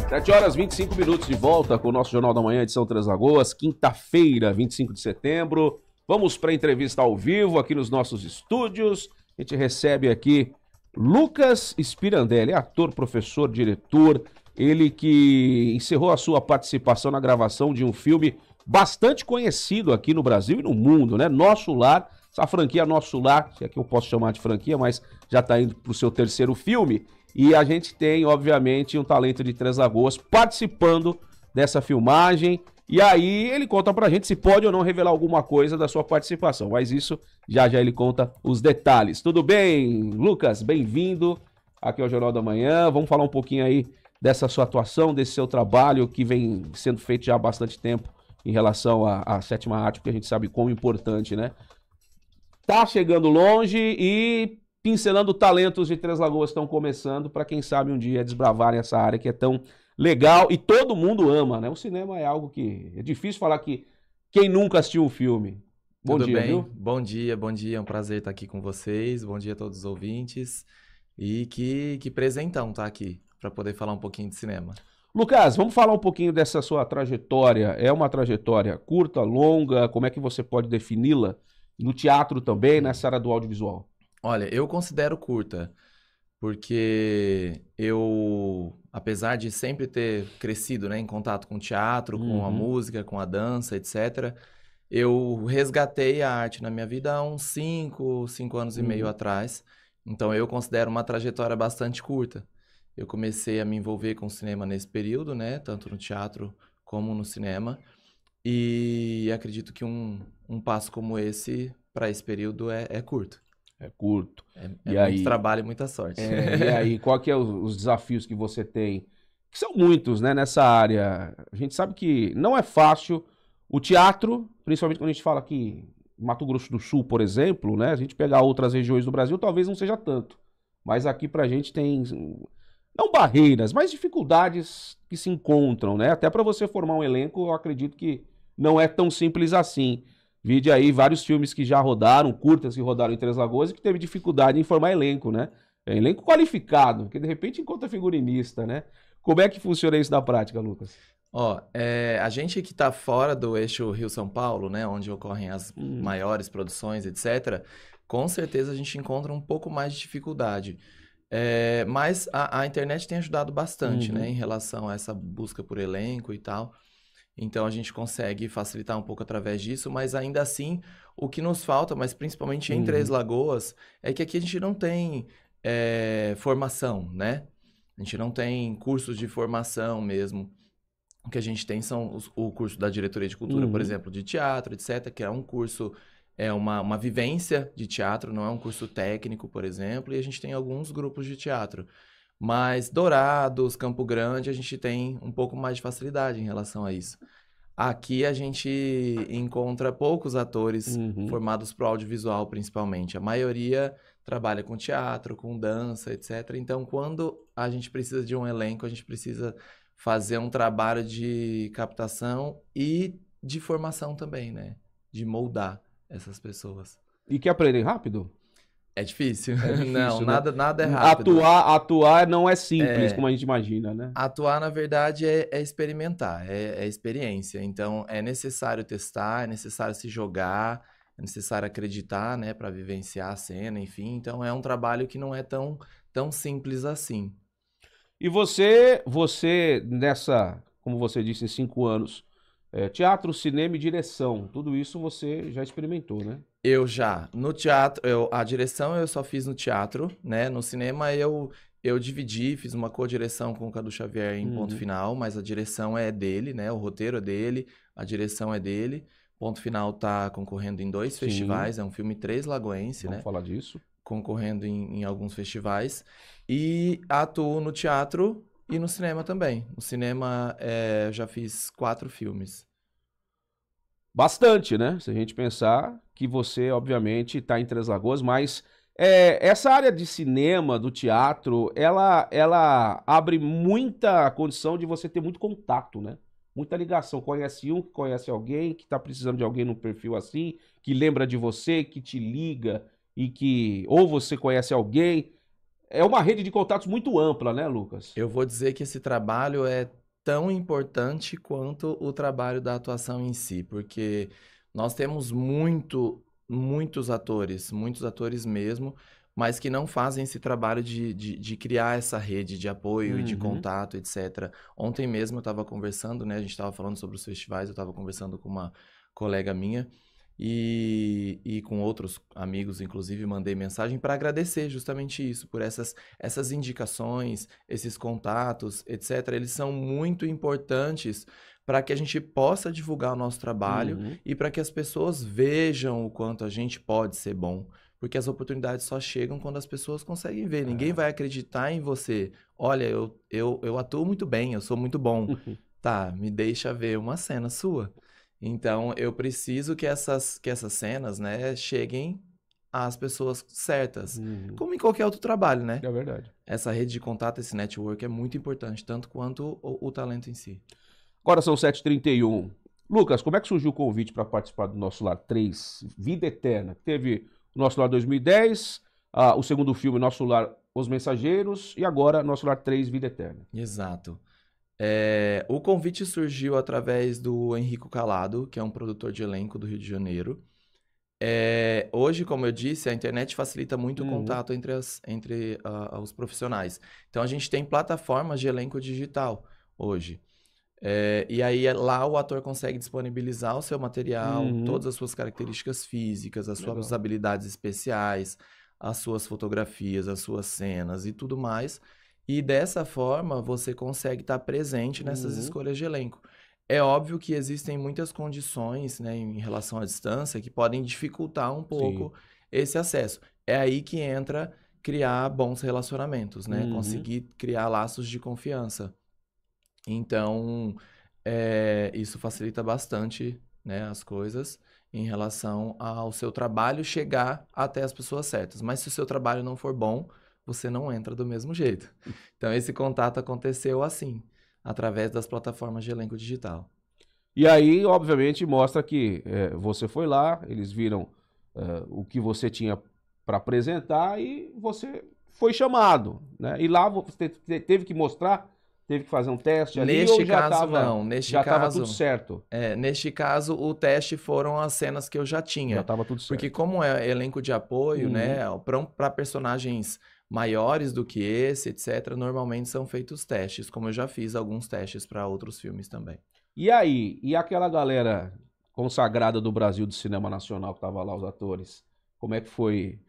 7 horas 25 minutos de volta com o nosso Jornal da Manhã, edição Três Lagoas, quinta-feira, 25 de setembro. Vamos para a entrevista ao vivo aqui nos nossos estúdios. A gente recebe aqui Lucas Spirandelli, ator, professor, diretor. Ele que encerrou a sua participação na gravação de um filme bastante conhecido aqui no Brasil e no mundo, né? Nosso Lar, essa franquia Nosso Lar, se é que eu posso chamar de franquia, mas já está indo para o seu terceiro filme. E a gente tem, obviamente, um talento de Três Lagoas participando dessa filmagem. E aí ele conta pra gente se pode ou não revelar alguma coisa da sua participação. Mas isso, já ele conta os detalhes. Tudo bem, Lucas? Bem-vindo aqui ao Jornal da Manhã. Vamos falar um pouquinho aí dessa sua atuação, desse seu trabalho que vem sendo feito já há bastante tempo em relação à sétima arte, porque a gente sabe quão importante, né? Tá chegando longe e pincelando talentos de Três Lagoas estão começando para quem sabe um dia desbravarem essa área que é tão legal e todo mundo ama, né? O cinema é algo que é difícil falar que quem nunca assistiu um filme. Bom Tudo dia, bem? viu? Bom dia, bom dia. É um prazer estar aqui com vocês. Bom dia a todos os ouvintes. E que presentão estar aqui para poder falar um pouquinho de cinema. Lucas, vamos falar um pouquinho dessa sua trajetória. É uma trajetória curta, longa? Como é que você pode defini-la? No teatro também, nessa área do audiovisual? Olha, eu considero curta, porque eu, apesar de sempre ter crescido, né, em contato com o teatro, com a música, com a dança, etc., eu resgatei a arte na minha vida há uns 5 anos e meio atrás. Então eu considero uma trajetória bastante curta. Eu comecei a me envolver com o cinema nesse período, né, tanto no teatro como no cinema. E acredito que um passo como esse, para esse período, é curto. É curto. É muito trabalho e muita sorte. E aí, qual que é os desafios que você tem? Que são muitos, né, nessa área. A gente sabe que não é fácil. O teatro, principalmente quando a gente fala aqui em Mato Grosso do Sul, por exemplo, né, a gente pegar outras regiões do Brasil, talvez não seja tanto. Mas aqui pra gente tem, não barreiras, mas dificuldades que se encontram, né? Até para você formar um elenco, eu acredito que não é tão simples assim. Vide aí vários filmes que já rodaram, curtas que rodaram em Três Lagoas e que teve dificuldade em formar elenco, né? É elenco qualificado, porque de repente encontra figurinista, né? Como é que funciona isso na prática, Lucas? Ó, a gente que tá fora do eixo Rio-São Paulo, né, onde ocorrem as maiores produções, etc., com certeza a gente encontra um pouco mais de dificuldade. Mas a internet tem ajudado bastante, né, em relação a essa busca por elenco e tal. Então a gente consegue facilitar um pouco através disso, mas ainda assim o que nos falta, mas principalmente em Três Lagoas, é que aqui a gente não tem formação, né? A gente não tem cursos de formação mesmo. O que a gente tem são o curso da Diretoria de Cultura, por exemplo, de teatro, etc., que é um curso, uma vivência de teatro, não é um curso técnico, por exemplo, e a gente tem alguns grupos de teatro. Mas Dourados, Campo Grande, a gente tem um pouco mais de facilidade em relação a isso. Aqui a gente encontra poucos atores formados para o audiovisual, principalmente. A maioria trabalha com teatro, com dança, etc. Então, quando a gente precisa de um elenco, a gente precisa fazer um trabalho de captação e de formação também, né? De moldar essas pessoas. E que aprendem rápido? É difícil. Não, né? nada é rápido. Atuar não é simples, como a gente imagina, né? Atuar, na verdade, é experimentar, é experiência. Então, é necessário testar, é necessário se jogar, é necessário acreditar, né, para vivenciar a cena, enfim. Então, é um trabalho que não é tão simples assim. E você nessa, como você disse, em 5 anos, teatro, cinema e direção, tudo isso você já experimentou, né? Eu já. No teatro, a direção eu só fiz no teatro, né? No cinema eu dividi, fiz uma co-direção com o Cadu Xavier em Ponto Final, mas a direção é dele, né? O roteiro é dele, a direção é dele. Ponto Final tá concorrendo em 2 festivais, é um filme Três Lagoense, né? Vamos falar disso. Concorrendo em alguns festivais. E atuo no teatro e no cinema também. No cinema eu já fiz 4 filmes. Bastante, né? Se a gente pensar que você, obviamente, está em Três Lagoas, mas essa área de cinema, do teatro, ela abre muita condição de você ter muito contato, né? Muita ligação. Conhece um que conhece alguém, que está precisando de alguém num perfil assim, que lembra de você, que te liga e que ou você conhece alguém. é uma rede de contatos muito ampla, né, Lucas? Eu vou dizer que esse trabalho é tão importante quanto o trabalho da atuação em si, porque nós temos muitos atores mesmo, mas que não fazem esse trabalho de criar essa rede de apoio e de Uhum. contato, etc. Ontem mesmo eu estava conversando, né? A gente estava falando sobre os festivais, eu estava conversando com uma colega minha. E com outros amigos, inclusive, mandei mensagem para agradecer justamente isso, por essas indicações, esses contatos, etc. Eles são muito importantes para que a gente possa divulgar o nosso trabalho Uhum. e para que as pessoas vejam o quanto a gente pode ser bom. Porque as oportunidades só chegam quando as pessoas conseguem ver. Ninguém É. vai acreditar em você. Olha, eu atuo muito bem, eu sou muito bom. Tá, me deixa ver uma cena sua. Então, eu preciso que essas cenas, né, cheguem às pessoas certas. Uhum. Como em qualquer outro trabalho, né? É verdade. Essa rede de contato, esse network é muito importante, tanto quanto o talento em si. Agora são 7h31. Lucas, como é que surgiu o convite para participar do Nosso Lar 3, Vida Eterna? Teve o Nosso Lar 2010, o segundo filme, Nosso Lar Os Mensageiros, e agora Nosso Lar 3, Vida Eterna. Exato. O convite surgiu através do Henrico Calado, que é um produtor de elenco do Rio de Janeiro. Hoje, como eu disse, a internet facilita muito o Uhum. contato entre os profissionais. Então, a gente tem plataformas de elenco digital hoje. E aí, lá o ator consegue disponibilizar o seu material, Uhum. todas as suas características físicas, as suas Legal. habilidades especiais, as suas fotografias, as suas cenas e tudo mais. E dessa forma, você consegue estar presente nessas Uhum. escolhas de elenco. É óbvio que existem muitas condições, né, em relação à distância que podem dificultar um Sim. pouco esse acesso. É aí que entra criar bons relacionamentos, né? Uhum. Conseguir criar laços de confiança. Então, isso facilita bastante, né, as coisas em relação ao seu trabalho chegar até as pessoas certas. Mas se o seu trabalho não for bom, você não entra do mesmo jeito. Então, esse contato aconteceu assim, através das plataformas de elenco digital. E aí, obviamente, mostra que você foi lá, eles viram o que você tinha para apresentar e você foi chamado, né? E lá você teve que mostrar, teve que fazer um teste ali ou Neste caso, não. já tava tudo certo? Neste caso, o teste foram as cenas que eu já Já tinha. tava tudo Porque certo. como é elenco de apoio, Uhum. né, para personagens maiores do que esse, etc., normalmente são feitos testes, como eu já fiz alguns testes para outros filmes também. E aí, e aquela galera consagrada do Brasil do cinema nacional que tava lá, os atores? Como é que foi?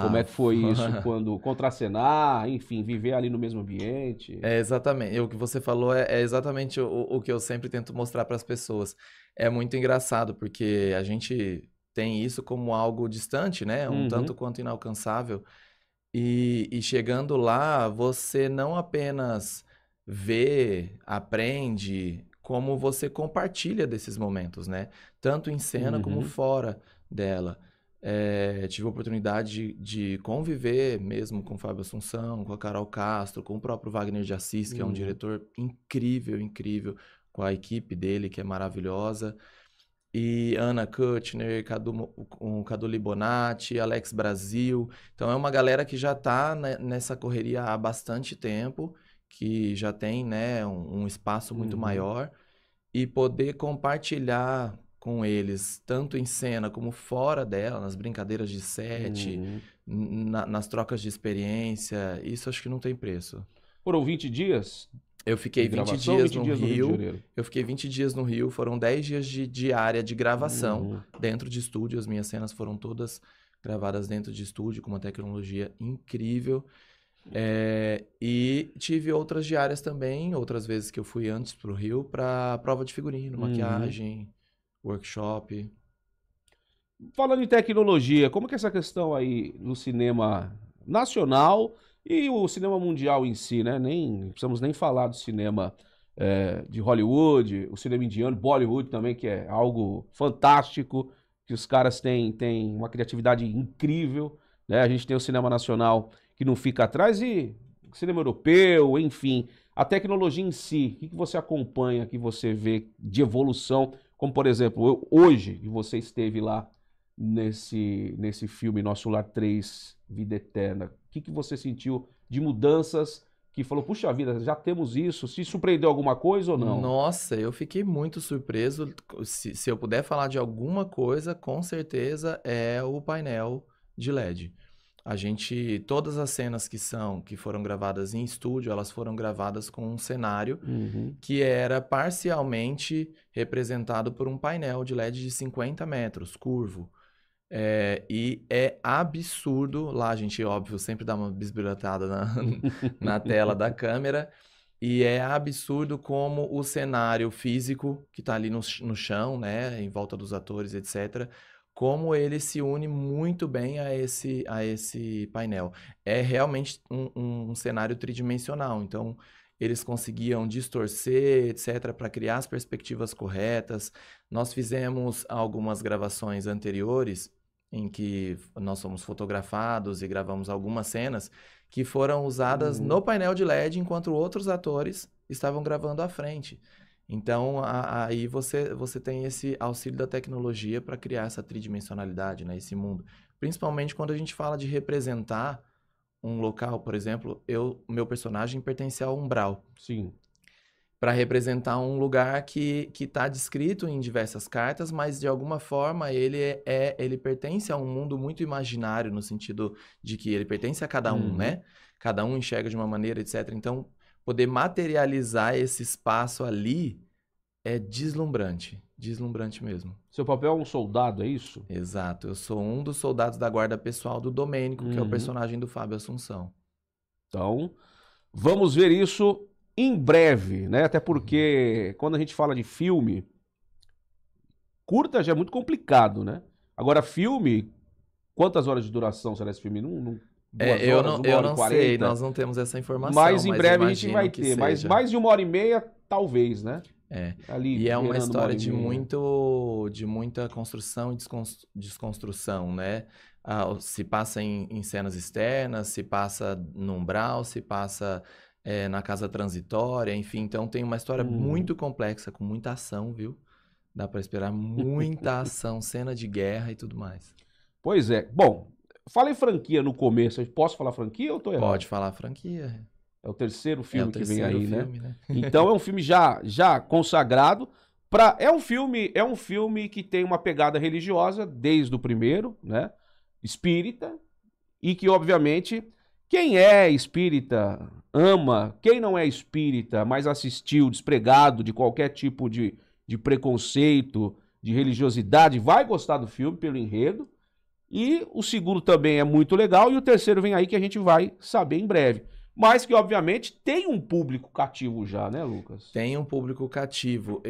Como é Ah, que foi isso quando contracenar, enfim, viver ali no mesmo ambiente? exatamente. E o que você falou é exatamente o que eu sempre tento mostrar para as pessoas. É muito engraçado, porque a gente tem isso como algo distante, né? Um tanto Uhum. quanto inalcançável. E chegando lá, você não apenas vê, aprende, como você compartilha desses momentos, né? Tanto em cena como Uhum. fora dela. Tive a oportunidade de conviver mesmo com o Fábio Assunção, com a Carol Castro, com o próprio Wagner de Assis, que é um Uhum. diretor incrível, incrível, com a equipe dele, que é maravilhosa. E Ana Kutcher, Cadu Libonati, Alex Brasil. Então é uma galera que já está nessa correria há bastante tempo, que já tem, né, um espaço muito Uhum. maior, e poder compartilhar com eles, tanto em cena como fora dela, nas brincadeiras de set, Uhum. nas trocas de experiência, isso acho que não tem preço. Foram 20 dias Eu de fiquei 20 gravação, dias 20 no dias no Rio de Rio. Janeiro. Eu fiquei 20 dias no Rio. Foram 10 dias de diária de gravação Uhum. dentro de estúdio. As minhas cenas foram todas gravadas dentro de estúdio, com uma tecnologia incrível. E tive outras diárias também, outras vezes que eu fui antes para o Rio, para prova de figurino, Uhum. maquiagem, workshop. Falando em tecnologia, como que é essa questão aí no cinema nacional e o cinema mundial em si, né? Nem precisamos nem falar do cinema de Hollywood, o cinema indiano, Bollywood também, que é algo fantástico, que os caras têm uma criatividade incrível, né? A gente tem o cinema nacional que não fica atrás e o cinema europeu, enfim, a tecnologia em si, o que você acompanha, que você vê de evolução, como por exemplo, hoje, que você esteve lá nesse filme Nosso Lar 3, Vida Eterna. O que você sentiu de mudanças que falou, puxa vida, já temos isso, se surpreendeu alguma coisa ou não? Nossa, eu fiquei muito surpreso. Se eu puder falar de alguma coisa, com certeza é o painel de LED. Todas as cenas que foram gravadas em estúdio, elas foram gravadas com um cenário Uhum. que era parcialmente representado por um painel de LED de 50 metros, curvo. E é absurdo. Lá a gente, óbvio, sempre dá uma bisbilhotada na tela da câmera. E é absurdo como o cenário físico, que está ali no chão, né, em volta dos atores, etc., como ele se une muito bem a esse painel. É realmente um cenário tridimensional. Então, eles conseguiam distorcer, etc., para criar as perspectivas corretas. Nós fizemos algumas gravações anteriores em que nós fomos fotografados e gravamos algumas cenas que foram usadas no painel de LED enquanto outros atores estavam gravando à frente. Então, aí você tem esse auxílio da tecnologia para criar essa tridimensionalidade, né, esse mundo. Principalmente quando a gente fala de representar um local, por exemplo, meu personagem pertence ao umbral. Sim. Para representar um lugar que está descrito em diversas cartas, mas de alguma forma ele pertence a um mundo muito imaginário, no sentido de que ele pertence a cada um, né? Cada um enxerga de uma maneira, etc. Então, poder materializar esse espaço ali é deslumbrante. Deslumbrante mesmo. Seu papel é um soldado, é isso? Exato. Eu sou um dos soldados da guarda pessoal do Domênico, que é o personagem do Fábio Assunção. Então, vamos ver isso em breve, né? Até porque quando a gente fala de filme, curta já é muito complicado, né? Agora, filme, quantas horas de duração será esse filme? Eu horas, não, uma eu hora e não 40? sei, nós não temos essa informação. Mas em breve a gente imagino vai que ter. Mas seja. mais de 1h30, talvez, né? Ali, E é uma beirando história hora e de meia. de muita construção e desconstrução, né? Se passa em cenas externas, se passa no umbral, se passa na casa transitória, enfim. Então tem uma história muito complexa, com muita ação, viu? Dá pra esperar muita ação, cena de guerra e tudo mais. Pois é. Bom, falei franquia no começo. Posso falar franquia ou tô errado? Pode falar franquia. É o terceiro filme que vem terceiro aí, filme, né? Então é um filme já consagrado. É um filme que tem uma pegada religiosa desde o primeiro, né? Espírita. E que, obviamente, quem é espírita ama. Quem não é espírita, mas assistiu, despregado de qualquer tipo de preconceito, de religiosidade, vai gostar do filme pelo enredo. E o segundo também é muito legal. E o terceiro vem aí que a gente vai saber em breve. Mas que, obviamente, tem um público cativo já, né, Lucas? Tem um público cativo.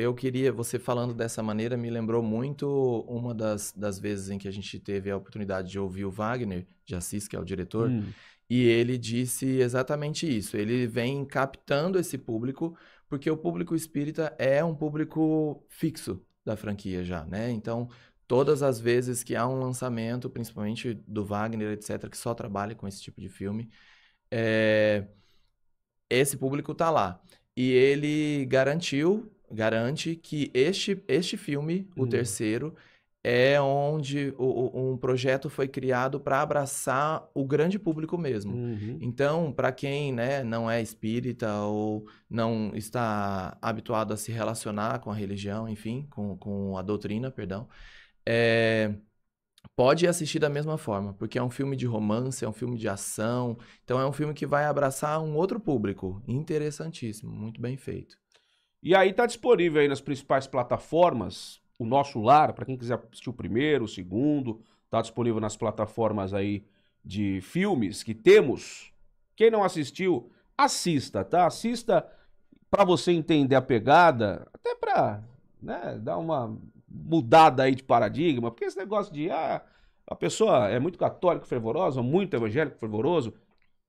Você falando dessa maneira, me lembrou muito uma das vezes em que a gente teve a oportunidade de ouvir o Wagner de Assis, que é o diretor, e ele disse exatamente isso. Ele vem captando esse público, porque o público espírita é um público fixo da franquia já, né? Então, todas as vezes que há um lançamento, principalmente do Wagner, etc., que só trabalha com esse tipo de filme, esse público tá lá. E ele garante que este filme, o terceiro, é onde um projeto foi criado para abraçar o grande público mesmo. Então, para quem, né, não é espírita ou não está habituado a se relacionar com a religião, enfim, com a doutrina, perdão, pode assistir da mesma forma, porque é um filme de romance, é um filme de ação, então é um filme que vai abraçar um outro público. Interessantíssimo, muito bem feito. E aí tá disponível aí nas principais plataformas, o Nosso Lar, para quem quiser assistir o primeiro, o segundo, tá disponível nas plataformas aí de filmes que temos. Quem não assistiu, assista, tá? Assista para você entender a pegada, até pra, né, dar uma mudada aí de paradigma, porque esse negócio de a pessoa é muito católico fervorosa, muito evangélico fervoroso,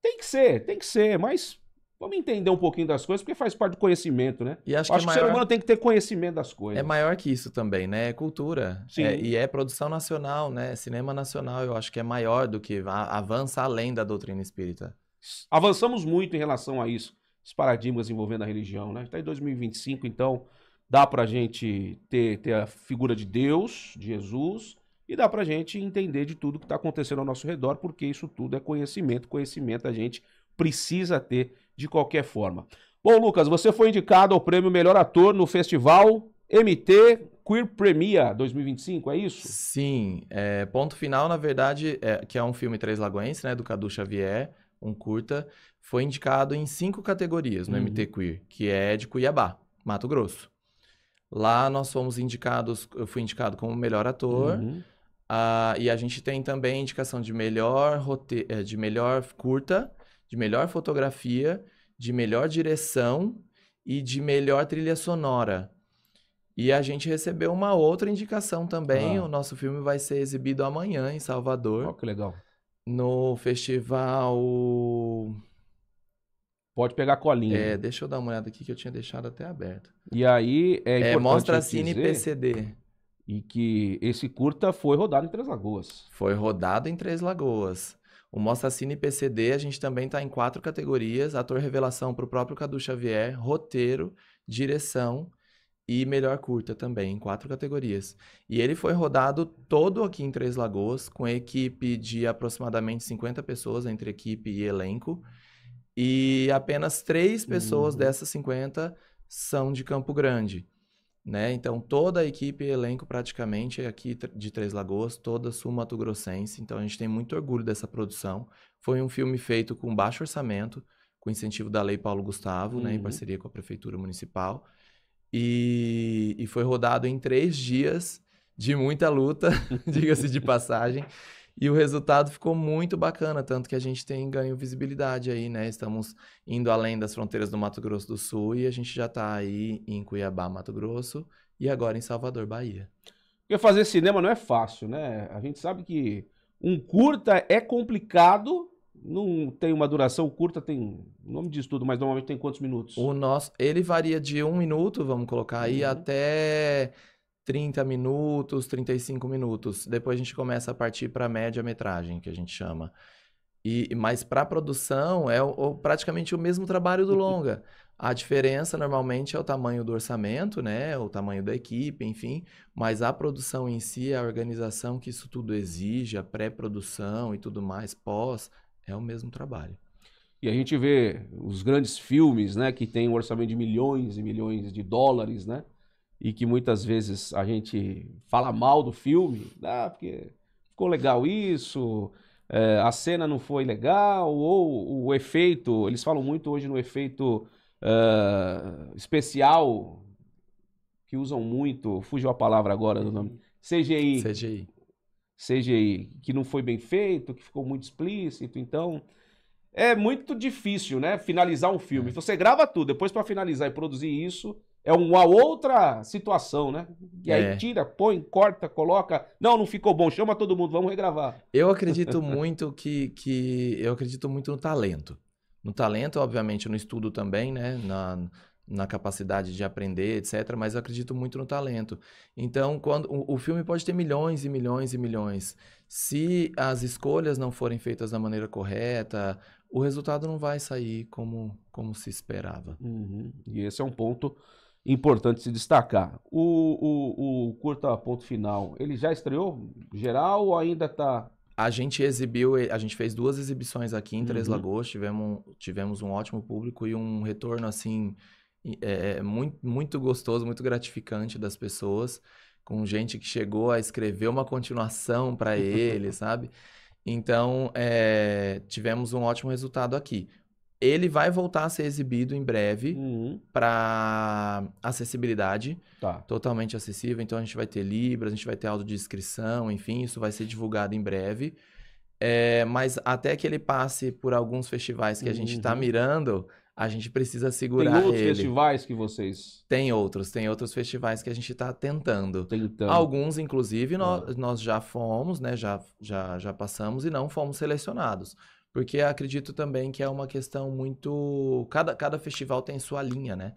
tem que ser, mas vamos entender um pouquinho das coisas, porque faz parte do conhecimento, né? E acho que o ser humano tem que ter conhecimento das coisas. É maior que isso também, né? É cultura. Sim. E é produção nacional, né? Cinema nacional, eu acho que é maior do que avança além da doutrina espírita. Avançamos muito em relação a isso, os paradigmas envolvendo a religião, né? Está em 2025, então dá pra gente ter a figura de Deus, de Jesus, e dá pra gente entender de tudo que está acontecendo ao nosso redor, porque isso tudo é conhecimento. Conhecimento a gente precisa ter de qualquer forma. Bom, Lucas, você foi indicado ao prêmio Melhor Ator no Festival MT Queer Premiere 2025, é isso? Sim, Ponto Final, na verdade, que é um filme Três Lagoense, né, do Cadu Xavier, um curta, foi indicado em 5 categorias no MT Queer, que é de Cuiabá, Mato Grosso. Lá nós fomos indicados, eu fui indicado como melhor ator, e a gente tem também indicação de melhor de melhor curta, de melhor fotografia, de melhor direção e de melhor trilha sonora. E a gente recebeu uma outra indicação também. O nosso filme vai ser exibido amanhã em Salvador. Ó, que legal. No festival... Pode pegar a colinha. Deixa eu dar uma olhada aqui que eu tinha deixado até aberto. E aí é importante Mostra Cine dizer PCD. e que esse curta foi rodado em Três Lagoas. Foi rodado em Três Lagoas. O Mostra Cine PCD, a gente também está em 4 categorias. Ator revelação para o próprio Cadu Xavier, roteiro, direção e melhor curta também, em 4 categorias. E ele foi rodado todo aqui em Três Lagoas, com equipe de aproximadamente 50 pessoas, entre equipe e elenco. E apenas 3 pessoas dessas 50 são de Campo Grande, né? Então, toda a equipe e elenco praticamente é aqui de Três Lagoas, toda sul-mato-grossense. Então, a gente tem muito orgulho dessa produção. Foi um filme feito com baixo orçamento, com incentivo da Lei Paulo Gustavo, né? Em parceria com a Prefeitura Municipal. E foi rodado em 3 dias de muita luta, diga-se de passagem. E o resultado ficou muito bacana, tanto que a gente tem ganho visibilidade aí, né? Estamos indo além das fronteiras do Mato Grosso do Sul e a gente já está aí em Cuiabá, Mato Grosso, e agora em Salvador, Bahia. Porque fazer cinema não é fácil, né? A gente sabe que um curta é complicado, não tem uma duração curta, tem, o nome diz tudo, mas normalmente tem quantos minutos? Ele varia de 1 minuto, vamos colocar aí, até 30 minutos, 35 minutos. Depois a gente começa a partir para a média-metragem, que a gente chama. Mas para a produção é praticamente o mesmo trabalho do longa. A diferença normalmente é o tamanho do orçamento, né? O tamanho da equipe, enfim. Mas a produção em si, a organização que isso tudo exige, a pré-produção e tudo mais, pós, é o mesmo trabalho. E a gente vê os grandes filmes, né? Que tem um orçamento de milhões e milhões de dólares, né? E que muitas vezes a gente fala mal do filme, porque ficou legal isso, a cena não foi legal, ou o efeito, eles falam muito hoje no efeito especial, que usam muito, fugiu a palavra agora do nome, CGI, que não foi bem feito, que ficou muito explícito, então é muito difícil, né, finalizar um filme. Então você grava tudo, depois para finalizar e produzir isso, é uma outra situação, né? E aí tira, põe, corta, coloca. Não ficou bom, chama todo mundo, vamos regravar. Eu acredito muito eu acredito muito no talento. No talento, obviamente, no estudo também, né? Na capacidade de aprender, etc. Mas eu acredito muito no talento. Então, quando o filme pode ter milhões e milhões e milhões. Se as escolhas não forem feitas da maneira correta, o resultado não vai sair como se esperava. E esse é um ponto importante se destacar. O curta Ponto Final, ele já estreou geral ou ainda está... A gente fez 2 exibições aqui em Três Lagoas, tivemos um ótimo público e um retorno, assim, muito, muito gostoso, muito gratificante das pessoas, com gente que chegou a escrever uma continuação para ele, sabe? Então, tivemos um ótimo resultado aqui. Ele vai voltar a ser exibido em breve para acessibilidade, totalmente acessível. Então, a gente vai ter Libras, a gente vai ter audiodescrição, enfim, isso vai ser divulgado em breve. Mas até que ele passe por alguns festivais que a gente está mirando, a gente precisa segurar ele. Tem outros festivais que vocês... Tem outros festivais que a gente está tentando. Alguns, inclusive, nós já fomos, né? Já passamos e não fomos selecionados. Porque acredito também que é uma questão muito... Cada festival tem sua linha, né?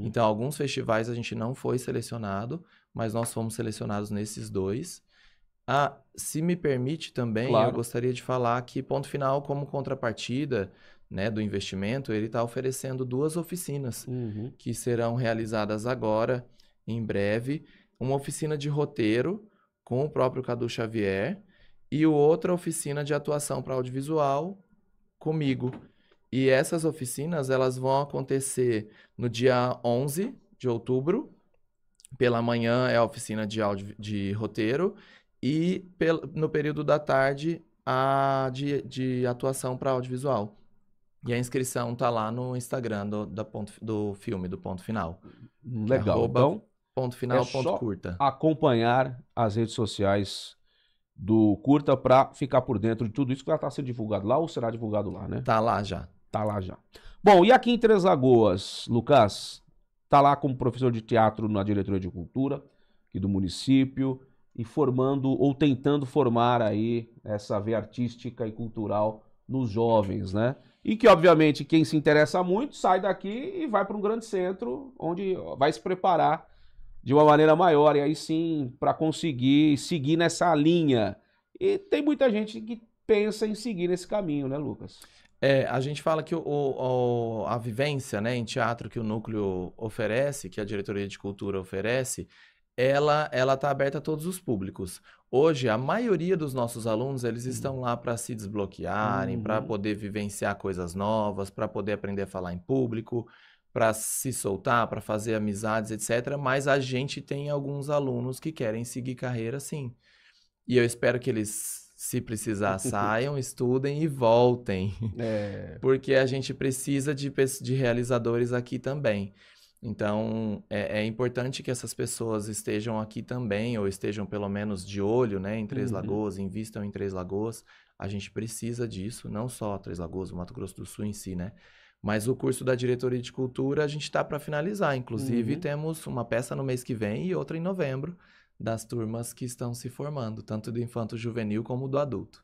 Então, alguns festivais a gente não foi selecionado, mas nós fomos selecionados nesses 2. Se me permite também, eu gostaria de falar que Ponto Final, como contrapartida, né, do investimento, ele está oferecendo 2 oficinas que serão realizadas agora, em breve. Uma oficina de roteiro com o próprio Cadu Xavier e outra oficina de atuação para audiovisual comigo. E essas oficinas, elas vão acontecer no dia 11 de outubro. Pela manhã é a oficina de áudio, de roteiro. E no período da tarde, a de atuação para audiovisual. E a inscrição tá lá no Instagram do filme, do Ponto Final. Legal. Então, ponto final, é ponto só curta. acompanhar as redes sociais do Curta para ficar por dentro de tudo isso que vai estar sendo divulgado lá ou será divulgado lá, né? Tá lá já. Tá lá já. Bom, e aqui em Três Lagoas, Lucas, tá lá como professor de teatro na diretoria de cultura aqui do município e formando ou tentando formar aí essa veia artística e cultural nos jovens, né? E que, obviamente, quem se interessa muito sai daqui e vai para um grande centro onde vai se preparar de uma maneira maior e aí sim para conseguir seguir nessa linha. E tem muita gente que pensa em seguir nesse caminho, né, Lucas? A gente fala que a vivência, né, em teatro que o núcleo oferece, que a diretoria de cultura oferece, ela tá aberta a todos os públicos. Hoje, a maioria dos nossos alunos, eles estão lá para se desbloquearem, para poder vivenciar coisas novas, para poder aprender a falar em público, para se soltar, para fazer amizades, etc. Mas a gente tem alguns alunos que querem seguir carreira, sim. E eu espero que eles, se precisar, saiam, estudem e voltem. Porque a gente precisa de realizadores aqui também. Então, é importante que essas pessoas estejam aqui também, ou estejam pelo menos de olho, né, em Três Lagoas, invistam em Três Lagoas. A gente precisa disso, não só Três Lagoas, o Mato Grosso do Sul em si, né? Mas o curso da Diretoria de Cultura a gente está para finalizar. Inclusive, temos uma peça no mês que vem e outra em novembro, das turmas que estão se formando, tanto do infanto juvenil como do adulto.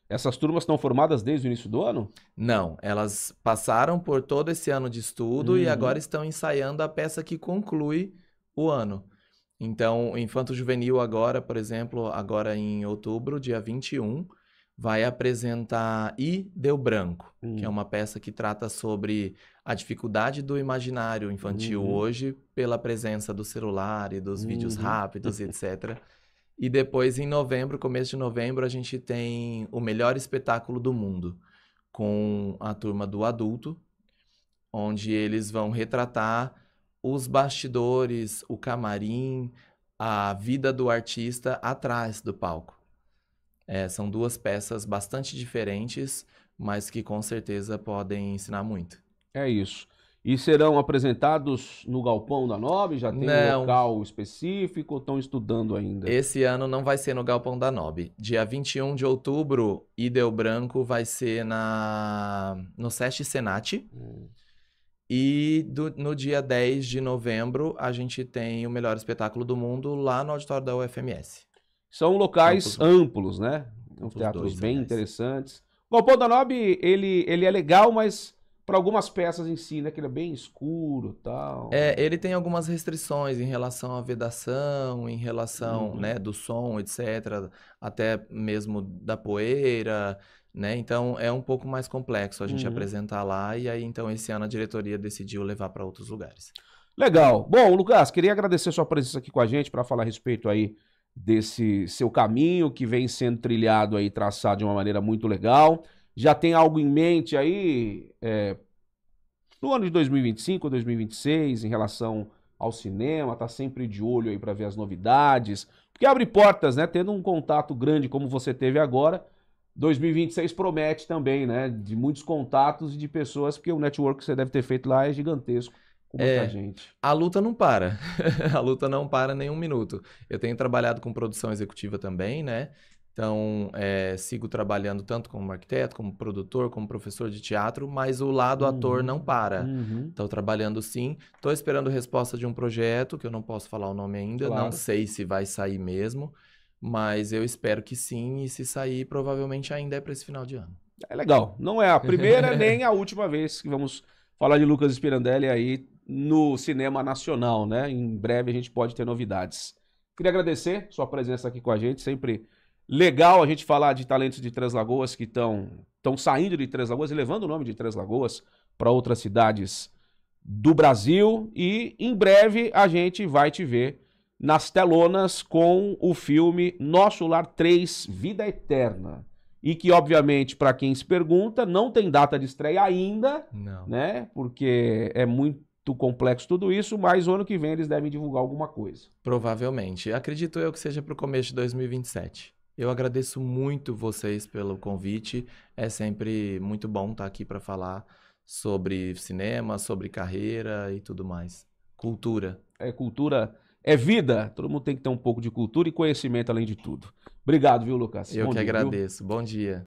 Essas turmas estão formadas desde o início do ano? Não, elas passaram por todo esse ano de estudo e agora estão ensaiando a peça que conclui o ano. Então, o infanto juvenil agora, por exemplo, agora em outubro, dia 21, vai apresentar I Deu Branco, que é uma peça que trata sobre a dificuldade do imaginário infantil hoje pela presença do celular e dos vídeos rápidos, etc. E depois, em novembro, começo de novembro, a gente tem o melhor espetáculo do mundo, com a turma do adulto, onde eles vão retratar os bastidores, o camarim, a vida do artista atrás do palco. São duas peças bastante diferentes, mas que com certeza podem ensinar muito. É isso. E serão apresentados no Galpão da Nob? Já tem um local específico ou estão estudando ainda? Esse ano não vai ser no Galpão da Nob. Dia 21 de outubro, I Deu Branco vai ser no Sesc Senat. E no dia 10 de novembro, a gente tem o melhor espetáculo do mundo lá no auditório da UFMS. São locais amplos, né? São teatros bem interessantes. O Galpão da Nob, ele é legal, mas para algumas peças em si, né? Que ele é bem escuro e tal. Ele tem algumas restrições em relação à vedação, em relação, né, do som, etc. Até mesmo da poeira, né? Então, é um pouco mais complexo a gente apresentar lá. E aí, então, esse ano a diretoria decidiu levar para outros lugares. Legal. Bom, Lucas, queria agradecer a sua presença aqui com a gente para falar a respeito aí desse seu caminho que vem sendo trilhado aí, traçado de uma maneira muito legal. Já tem algo em mente aí no ano de 2025 ou 2026 em relação ao cinema? Tá sempre de olho aí para ver as novidades, porque abre portas, né? Tendo um contato grande como você teve agora, 2026 promete também, né? De muitos contatos e de pessoas, porque o network que você deve ter feito lá é gigantesco. Com muita gente. A luta não para. A luta não para nem um minuto. Eu tenho trabalhado com produção executiva também, né? Então, sigo trabalhando tanto como arquiteto, como produtor, como professor de teatro, mas o lado ator não para. Estou trabalhando sim. Estou esperando resposta de um projeto, que eu não posso falar o nome ainda. Claro. Não sei se vai sair mesmo, mas eu espero que sim. E se sair, provavelmente ainda é para esse final de ano. É legal. Não é a primeira nem a última vez que vamos falar de Lucas Spirandelli aí no cinema nacional, né? Em breve a gente pode ter novidades. Queria agradecer sua presença aqui com a gente, sempre legal a gente falar de talentos de Três Lagoas que estão saindo de Três Lagoas e levando o nome de Três Lagoas para outras cidades do Brasil, e em breve a gente vai te ver nas telonas com o filme Nosso Lar 3, Vida Eterna. e que, obviamente, para quem se pergunta, não tem data de estreia ainda, Não. né? Porque é muito complexo tudo isso, mas o ano que vem eles devem divulgar alguma coisa. Provavelmente. Acredito eu que seja para o começo de 2027. Eu agradeço muito vocês pelo convite. É sempre muito bom estar aqui para falar sobre cinema, sobre carreira e tudo mais. Cultura. Cultura é vida, todo mundo tem que ter um pouco de cultura e conhecimento além de tudo. Obrigado, viu, Lucas? Eu Bom que dia, viu? agradeço. Bom dia.